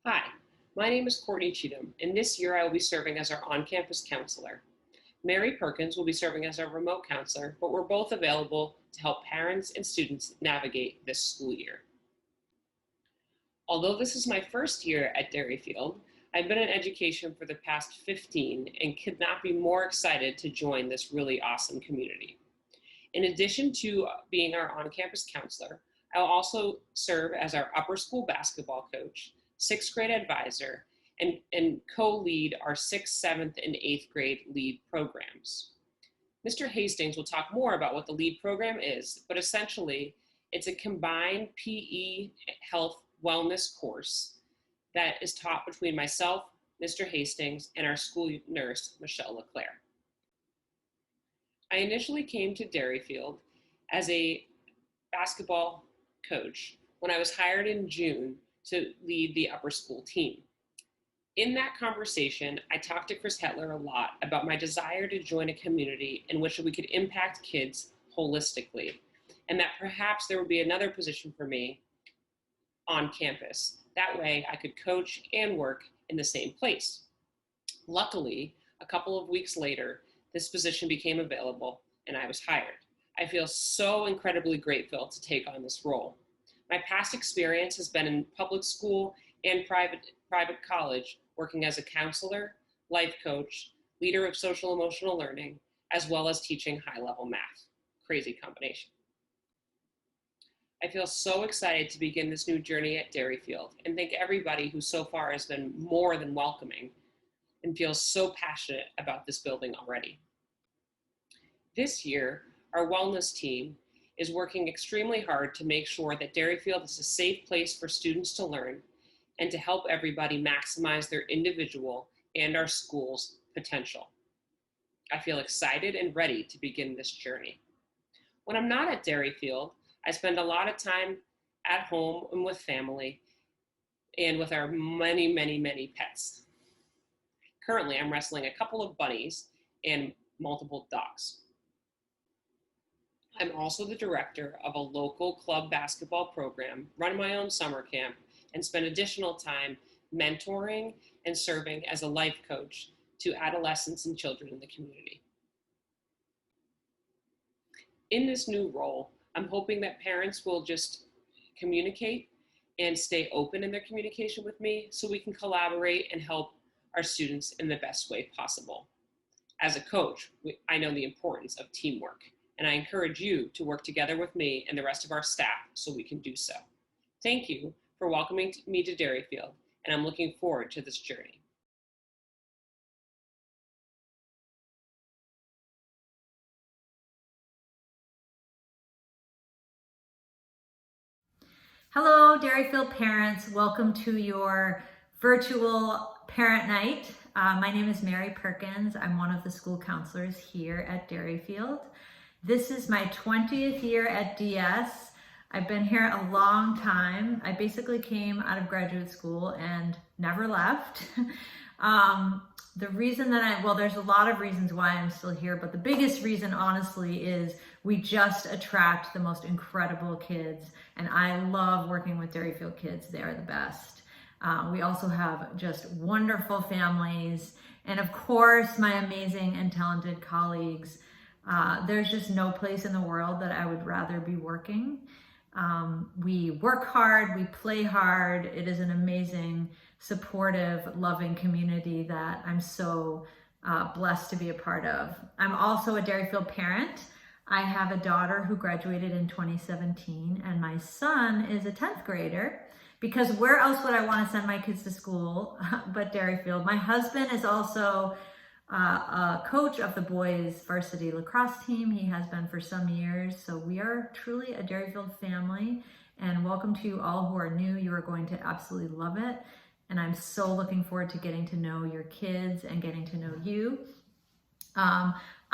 Hi, my name is Courtney Cheatham, and this year I will be serving as our on-campus counselor. Mary Perkins will be serving as our remote counselor, but we're both available to help parents and students navigate this school year. Although this is my first year at Derryfield, I've been in education for the past 15 and could not be more excited to join this really awesome community. In addition to being our on-campus counselor, I'll also serve as our upper school basketball coach, sixth grade advisor, and co-lead our sixth, seventh, and eighth grade lead programs. Mr. Hastings will talk more about what the lead program is, but essentially it's a combined PE health wellness course that is taught between myself, Mr. Hastings, and our school nurse, Michelle LeClaire. I initially came to Derryfield as a basketball coach when I was hired in June to lead the upper school team. In that conversation, I talked to Chris Hetler a lot about my desire to join a community in which we could impact kids holistically, and that perhaps there would be another position for me on campus. That way I could coach and work in the same place. Luckily, a couple of weeks later, this position became available and I was hired. I feel so incredibly grateful to take on this role. My past experience has been in public school and private college, working as a counselor, life coach, leader of social emotional learning, as well as teaching high-level math. Crazy combination. I feel so excited to begin this new journey at Derryfield and thank everybody who so far has been more than welcoming and feels so passionate about this building already. This year, our wellness team is working extremely hard to make sure that Derryfield is a safe place for students to learn and to help everybody maximize their individual and our school's potential. I feel excited and ready to begin this journey. When I'm not at Derryfield, I spend a lot of time at home and with family and with our many, many, many pets. Currently, I'm wrestling a couple of bunnies and multiple dogs. I'm also the director of a local club basketball program, run my own summer camp, and spend additional time mentoring and serving as a life coach to adolescents and children in the community. In this new role, I'm hoping that parents will just communicate and stay open in their communication with me so we can collaborate and help our students in the best way possible. As a coach, I know the importance of teamwork, and I encourage you to work together with me and the rest of our staff so we can do so. Thank you for welcoming me to Derryfield, and I'm looking forward to this journey. Hello, Derryfield parents. Welcome to your virtual parent night. My name is Mary Perkins. I'm one of the school counselors here at Derryfield. This is my 20th year at DS. I've been here a long time. I basically came out of graduate school and never left. The reason that there's a lot of reasons why I'm still here, but the biggest reason, honestly, is we just attract the most incredible kids, and I love working with Derryfield kids. They are the best. We also have just wonderful families, and of course, my amazing and talented colleagues. There's just no place in the world that I would rather be working. We work hard, we play hard. It is an amazing, supportive, loving community that I'm so blessed to be a part of. I'm also a Derryfield parent. I have a daughter who graduated in 2017, and my son is a 10th grader, because where else would I want to send my kids to school but Derryfield? My husband is also a coach of the boys varsity lacrosse team. He has been for some years. So we are truly a Derryfield family, and welcome to you all who are new. You are going to absolutely love it. And I'm so looking forward to getting to know your kids and getting to know you.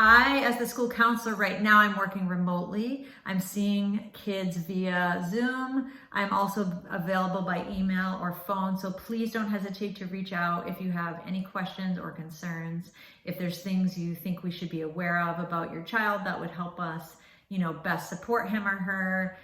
As the school counselor right now, I'm working remotely. I'm seeing kids via Zoom. I'm also available by email or phone. So please don't hesitate to reach out if you have any questions or concerns. If there's things you think we should be aware of about your child that would help us, best support him or her,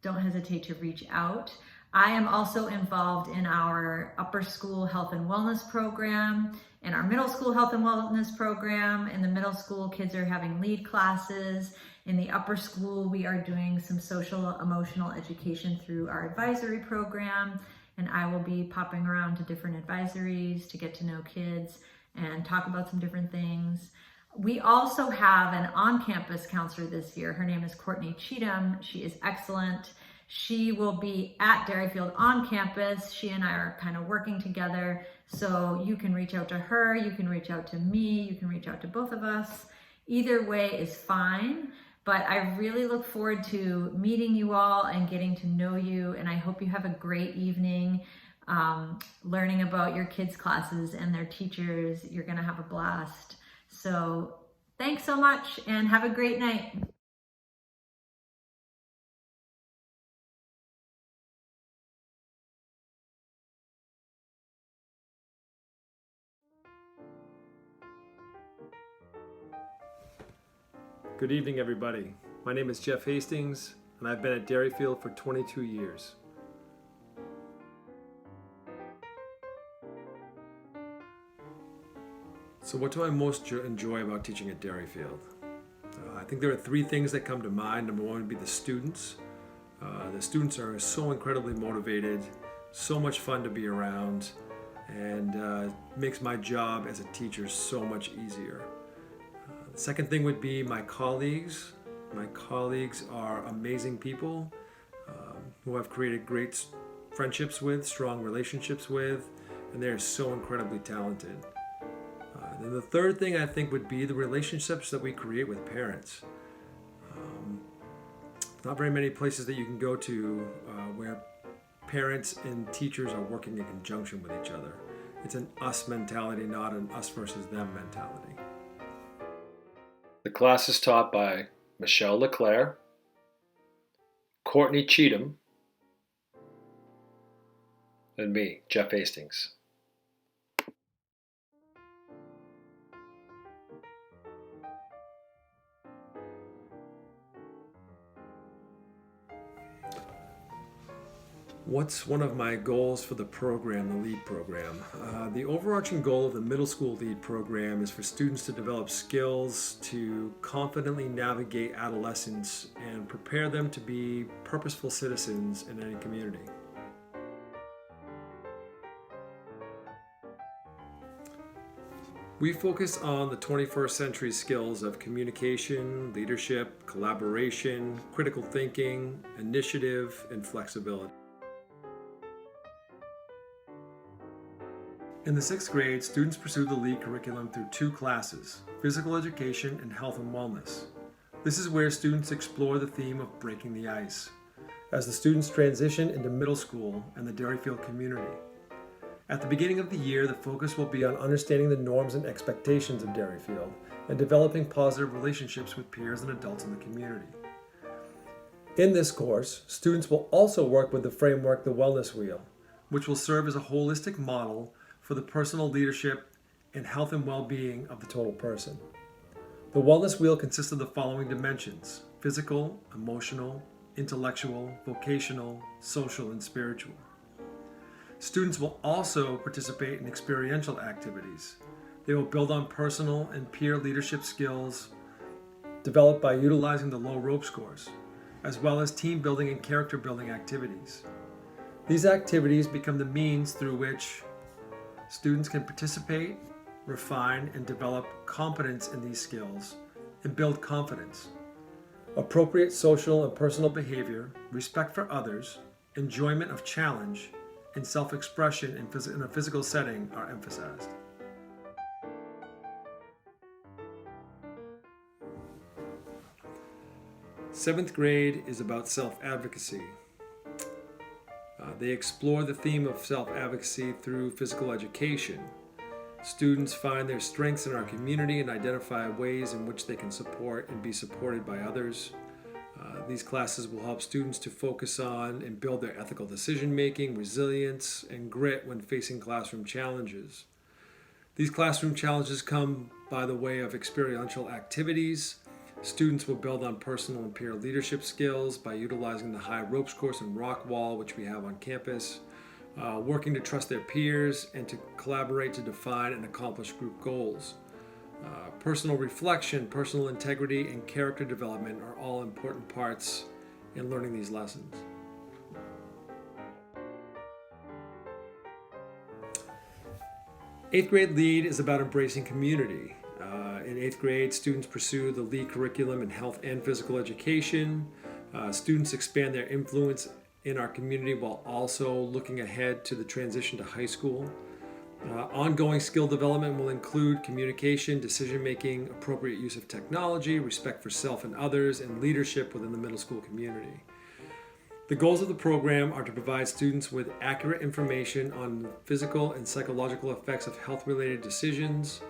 don't hesitate to reach out. I am also involved in our upper school health and wellness program, in our middle school health and wellness program. In the middle school, kids are having lead classes. In the upper school, we are doing some social emotional education through our advisory program, and I will be popping around to different advisories to get to know kids and talk about some different things. We also have an on-campus counselor this year. Her name is Courtney Cheatham. She is excellent. She will be at Derryfield on campus. She and I are kind of working together. So you can reach out to her, you can reach out to me, you can reach out to both of us. Either way is fine, but I really look forward to meeting you all and getting to know you. And I hope you have a great evening learning about your kids' classes and their teachers. You're gonna have a blast. So thanks so much and have a great night. Good evening, everybody. My name is Jeff Hastings, and I've been at Derryfield for 22 years. So what do I most enjoy about teaching at Derryfield? I think there are three things that come to mind. Number one would be the students. The students are so incredibly motivated, so much fun to be around, and makes my job as a teacher so much easier. The second thing would be my colleagues. My colleagues are amazing people who I've created great friendships with, strong relationships with, and they're so incredibly talented. And the third thing I think would be the relationships that we create with parents. Not very many places that you can go to where parents and teachers are working in conjunction with each other. It's an us mentality, not an us versus them mentality. The class is taught by Michelle LeClaire, Courtney Cheatham, and me, Jeff Hastings. What's one of my goals for the program, the LEAD program? The overarching goal of the middle school LEAD program is for students to develop skills to confidently navigate adolescence and prepare them to be purposeful citizens in any community. We focus on the 21st century skills of communication, leadership, collaboration, critical thinking, initiative, and flexibility. In the 6th grade, students pursue the LEAD curriculum through two classes, physical education and health and wellness. This is where students explore the theme of breaking the ice, as the students transition into middle school and the Derryfield community. At the beginning of the year, the focus will be on understanding the norms and expectations of Derryfield and developing positive relationships with peers and adults in the community. In this course, students will also work with the framework, the Wellness Wheel, which will serve as a holistic model for the personal leadership and health and well-being of the total person. The Wellness Wheel consists of the following dimensions: physical, emotional, intellectual, vocational, social, and spiritual. Students will also participate in experiential activities. They will build on personal and peer leadership skills developed by utilizing the low ropes course, as well as team building and character building activities. These activities become the means through which students can participate, refine, and develop competence in these skills and build confidence. Appropriate social and personal behavior, respect for others, enjoyment of challenge, and self-expression in a physical setting are emphasized. Seventh grade is about self-advocacy. They explore the theme of self-advocacy through physical education. Students find their strengths in our community and identify ways in which they can support and be supported by others. These classes will help students to focus on and build their ethical decision-making, resilience, and grit when facing classroom challenges. These classroom challenges come by the way of experiential activities, Students will build on personal and peer leadership skills by utilizing the high ropes course and rock wall, which we have on campus, working to trust their peers and to collaborate to define and accomplish group goals. Personal reflection, personal integrity, and character development are all important parts in learning these lessons. Eighth grade lead is about embracing community. In eighth grade, students pursue the lead curriculum in health and physical education. Students expand their influence in our community while also looking ahead to the transition to high school. Ongoing skill development will include communication, decision-making, appropriate use of technology, respect for self and others, and leadership within the middle school community. The goals of the program are to provide students with accurate information on the physical and psychological effects of health-related decisions,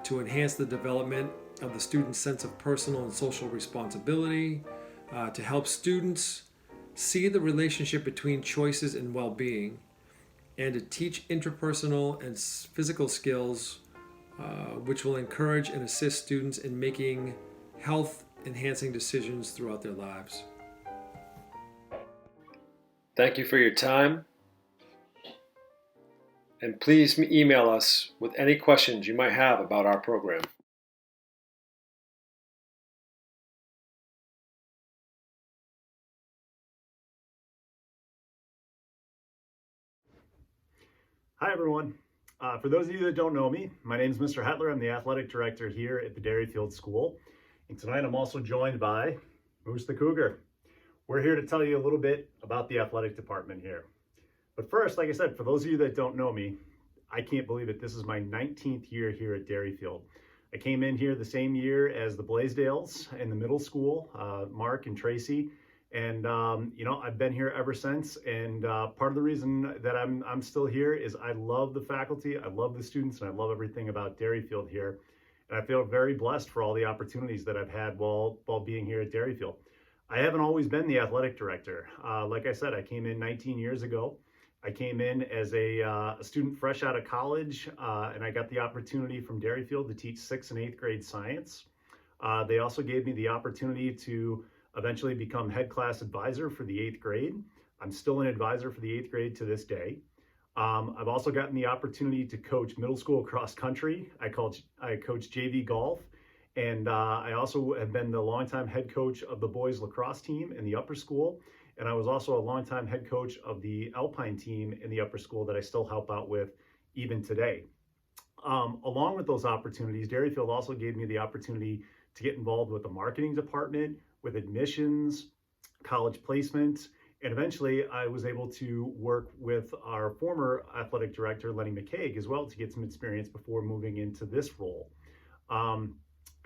to enhance the development of the student's sense of personal and social responsibility, to help students see the relationship between choices and well-being, and to teach interpersonal and physical skills, which will encourage and assist students in making health-enhancing decisions throughout their lives. Thank you for your time. And please email us with any questions you might have about our program. Hi, everyone. For those of you that don't know me, my name is Mr. Hetler. I'm the athletic director here at the Derryfield School. And tonight I'm also joined by Moose the Cougar. We're here to tell you a little bit about the athletic department here. But first, like I said, for those of you that don't know me, I can't believe it. This is my 19th year here at Derryfield. I came in here the same year as the Blaisdells in the middle school, Mark and Tracy. And, I've been here ever since. And part of the reason that I'm still here is I love the faculty, I love the students, and I love everything about Derryfield here. And I feel very blessed for all the opportunities that I've had while being here at Derryfield. I haven't always been the athletic director. Like I said, I came in 19 years ago. I came in as a student fresh out of college, and I got the opportunity from Derryfield to teach 6th and 8th grade science. They also gave me the opportunity to eventually become head class advisor for the 8th grade. I'm still an advisor for the 8th grade to this day. I've also gotten the opportunity to coach middle school cross country. I coach JV golf, and I also have been the longtime head coach of the boys lacrosse team in the upper school. And I was also a longtime head coach of the Alpine team in the upper school that I still help out with even today. Along with those opportunities, Derryfield also gave me the opportunity to get involved with the marketing department, with admissions, college placement, and eventually I was able to work with our former athletic director, Lenny McCaig, as well to get some experience before moving into this role.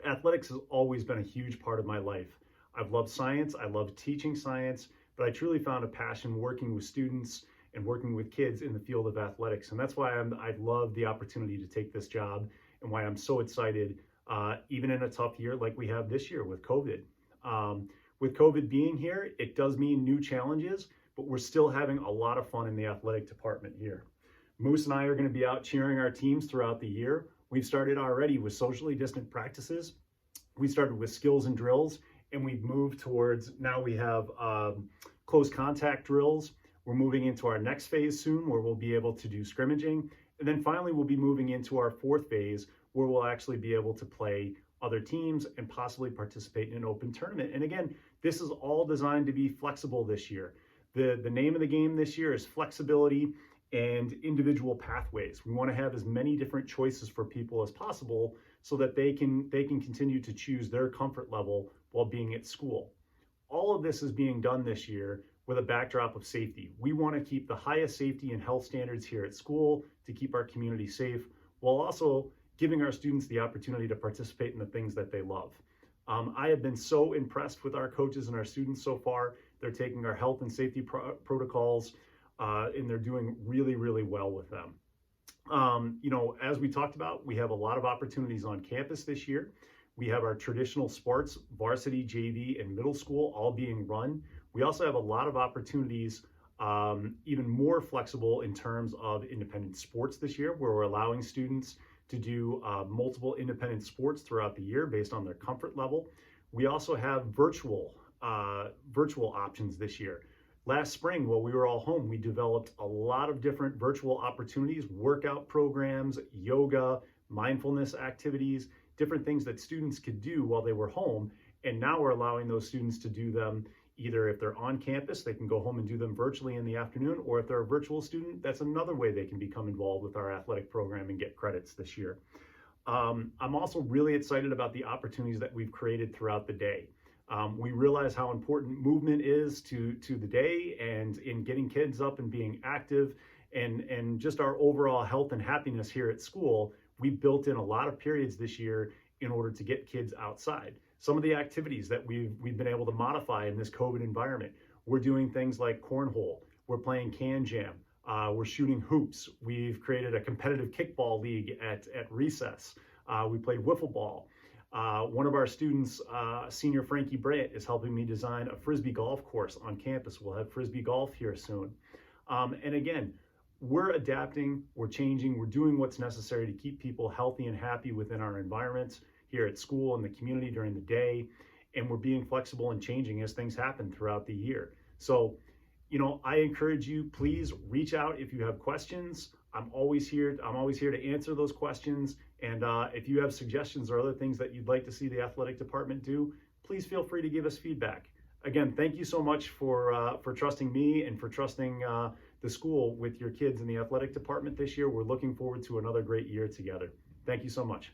Athletics has always been a huge part of my life. I've loved science, I love teaching science, but I truly found a passion working with students and working with kids in the field of athletics. And that's why I love the opportunity to take this job and why I'm so excited, even in a tough year like we have this year with COVID. With COVID being here, it does mean new challenges, but we're still having a lot of fun in the athletic department here. Moose and I are going to be out cheering our teams throughout the year. We've started already with socially distant practices. We started with skills and drills, and we've moved towards, now we have close contact drills. We're moving into our next phase soon where we'll be able to do scrimmaging. And then finally, we'll be moving into our 4th phase where we'll actually be able to play other teams and possibly participate in an open tournament. And again, this is all designed to be flexible this year. The name of the game this year is flexibility and individual pathways. We want to have as many different choices for people as possible so that they can continue to choose their comfort level while being at school. All of this is being done this year with a backdrop of safety. We want to keep the highest safety and health standards here at school to keep our community safe, while also giving our students the opportunity to participate in the things that they love. I have been so impressed with our coaches and our students so far. They're taking our health and safety protocols and they're doing really, really well with them. As we talked about, we have a lot of opportunities on campus this year. We have our traditional sports, varsity, JV, and middle school all being run. We also have a lot of opportunities, even more flexible in terms of independent sports this year, where we're allowing students to do multiple independent sports throughout the year based on their comfort level. We also have virtual options this year. Last spring, while we were all home, we developed a lot of different virtual opportunities, workout programs, yoga, mindfulness activities, different things that students could do while they were home. And now we're allowing those students to do them either if they're on campus, they can go home and do them virtually in the afternoon, or if they're a virtual student, that's another way they can become involved with our athletic program and get credits this year. I'm also really excited about the opportunities that we've created throughout the day. We realize how important movement is to the day and in getting kids up and being active and just our overall health and happiness here at school. We built in a lot of periods this year in order to get kids outside. Some of the activities that we've been able to modify in this COVID environment, we're doing things like cornhole, we're playing can jam, we're shooting hoops, we've created a competitive kickball league at recess, we played wiffle ball. One of our students, senior Frankie Bryant, is helping me design a Frisbee golf course on campus. We'll have Frisbee golf here soon. And again, we're adapting, we're changing, we're doing what's necessary to keep people healthy and happy within our environments here at school and the community during the day. And we're being flexible and changing as things happen throughout the year. So, I encourage you, please reach out if you have questions. I'm always here to answer those questions. And if you have suggestions or other things that you'd like to see the athletic department do, please feel free to give us feedback. Again, thank you so much for trusting me and for trusting the school with your kids in the athletic department this year. We're looking forward to another great year together. Thank you so much.